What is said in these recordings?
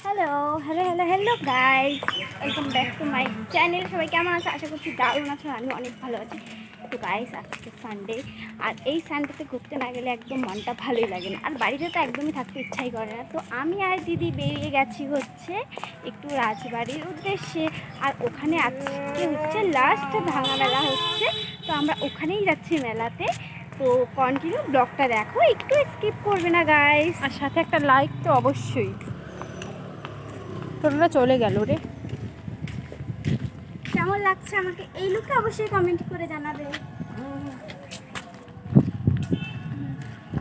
Hello hello hello hello guys, welcome back to my channel. সবাই কেমন আছে? আশা করছি দারুণ আছো। আমি অনেক ভালো আছি। তো গাইস, আজকে সানডে, আর এই সানডেতে ঘুরতে না গেলে একদম মনটা ভালোই লাগে না, আর বাড়িতে তো একদমই থাকতে ইচ্ছাই করে না। তো আমি আর দিদি বেরিয়ে গেছি হচ্ছে একটু রাজবাড়ির উদ্দেশ্যে, আর ওখানে আজকে হচ্ছে লাস্ট ভাঙা মেলা হচ্ছে। তো আমরা ওখানেই যাচ্ছি মেলাতে। তো কন্টিনিউ ব্লগটা দেখো, একটু স্কিপ করবে না গাইস, আর সাথে একটা লাইক তো অবশ্যই। টোটোটা চলে গেল রে। কেমন লাগছে আমাকে এই লুকে অবশ্যই কমেন্ট করে জানাবে।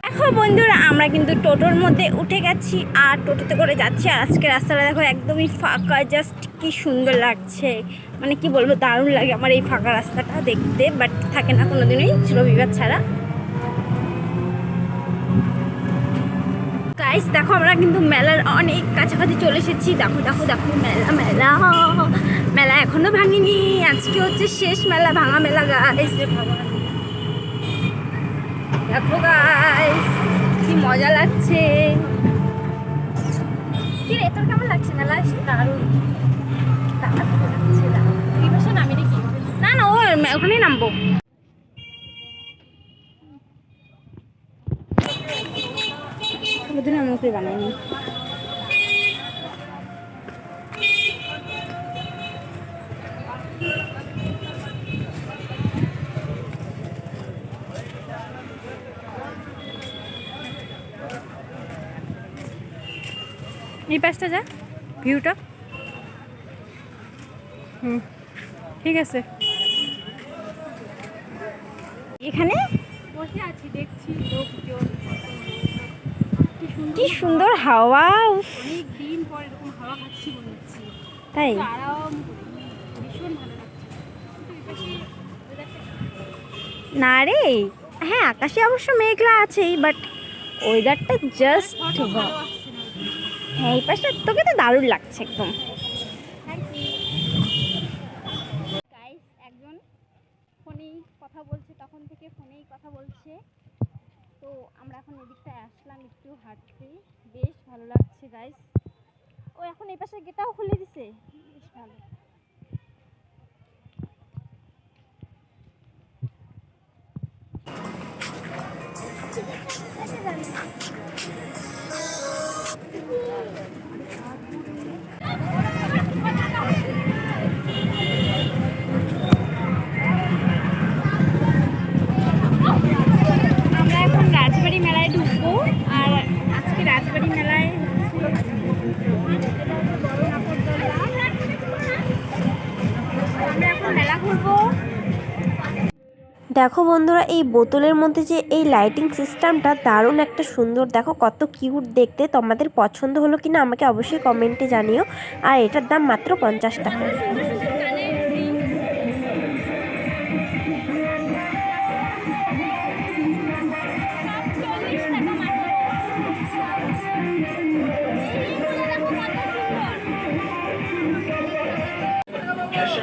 দেখো বন্ধুরা, আমরা কিন্তু টোটোর মধ্যে উঠে গেছি আর টোটোতে করে যাচ্ছি। আর আজকে রাস্তাটা দেখো একদমই ফাঁকা, জাস্ট কি সুন্দর লাগছে, মানে কি বলবো, দারুণ লাগে আমার এই ফাঁকা রাস্তাটা দেখতে। বাট থাকে না কোনোদিনই রবিবার ছাড়া। গাইস দেখো, আমরা কিন্তু মেলার অনেক কাছাকাছি চলে এসেছি। দেখো দেখো দেখো, মেলা মেলা মেলা এখনো ভাঙিনি। আজকে হচ্ছে শেষ মেলা, ভাঙা মেলা গাইস। দেখো গাইস, কি মজা লাগছে। কি রে, তোর কেমন লাগছে মেলা এসে? দারুণ লাগছে। রিভার্সে নামি নাকি? না না, ওখানেই নামবো। কোনোদিন আমি ওকে বানাইনি। এই পাশটা যা, ভিউটা। ঠিক আছে। এখানে বসে আছি, দেখছি লোকজন। কি সুন্দর হাওয়া। অনেক দিন পর এরকম হাওয়া খাচ্ছি মনে হচ্ছে। তাই আরাম করে, ভীষণ ভালো লাগছে। কিন্তু এই পাশে weather-টা না রে, হ্যাঁ আকাশে অবশ্য মেঘলা আছেই, বাট ওয়েদারটা জাস্ট photo ভালো আসছে না। হ্যাঁ, এই পাশটা তোকে তো দারুণ লাগছে একদম। গাইস, একজন ফোনেই কথা বলছে, তখন থেকে ফোনেই কথা বলছে। তো আমরা এখন এদিকটায় আসলাম একটু হাঁটতে, বেশ ভালো লাগছে গাইস। ও এখন এই পাশে গেটটাও খুলে দিছে, বেশ ভালো। আমরা এখন রাজবাড়ি মেলায় ঢুকবো, আর আজকে রাজবাড়ি মেলায় আমরা এখন মেলা ঘুরবো। দেখো বন্ধুরা, এই বোতলের মধ্যে যে এই লাইটিং সিস্টেমটা দারুণ একটা সুন্দর, দেখো কত কিউট দেখতে। তোমাদের পছন্দ হলো কিনা আমাকে অবশ্যই কমেন্টে জানিও। আর এটার দাম মাত্র 50 টাকা।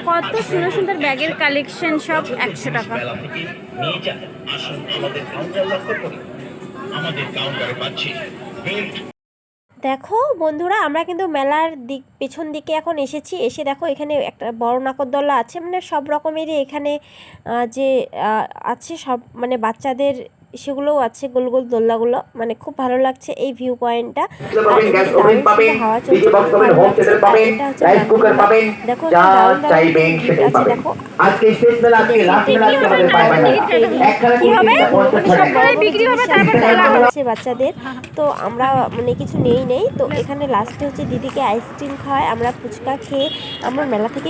কত সুন্দর সুন্দর ব্যাগের কালেকশন, সব 100 টাকা। নিয়ে যান, আসুন আমাদের কাউন্টার লক্ষ্য করুন। আমাদের কাউন্টারে পাচ্ছি বেল্ট। দেখো বন্ধুরা, আমরা কিন্তু মেলার পেছন দিকে এখন এসেছি। এসে দেখো এখানে একটা বড় নাগরদোলা আছে, মানে সব রকমেরই এখানে যে আছে সব, মানে বাচ্চাদের সেগুলোও আছে, গোল গোল দোলনাগুলো, মানে খুব ভালো লাগছে এই ভিউ পয়েন্টটা। আর এদিকে দারুণ সুন্দর হাওয়া চলছে, খুব ভালো লাগছে। আর এটা হচ্ছে দেখো দারুণ দারুণ গিফট আছে। দেখো আজকে শেষ মেলা, আজকে লাস্ট মেলা, আজকে আমাদের পায় পায় মেলা। একখানে কি হবে? সব বিক্রি হবে, তারপর খেলা হচ্ছে বাচ্চাদের। তো আমরা মানে কিছু নেই। তো এখানে লাস্টে হচ্ছে দিদিকে আইসক্রিম খাওয়ায়, আমরা ফুচকা খেয়ে আমরা মেলা থেকে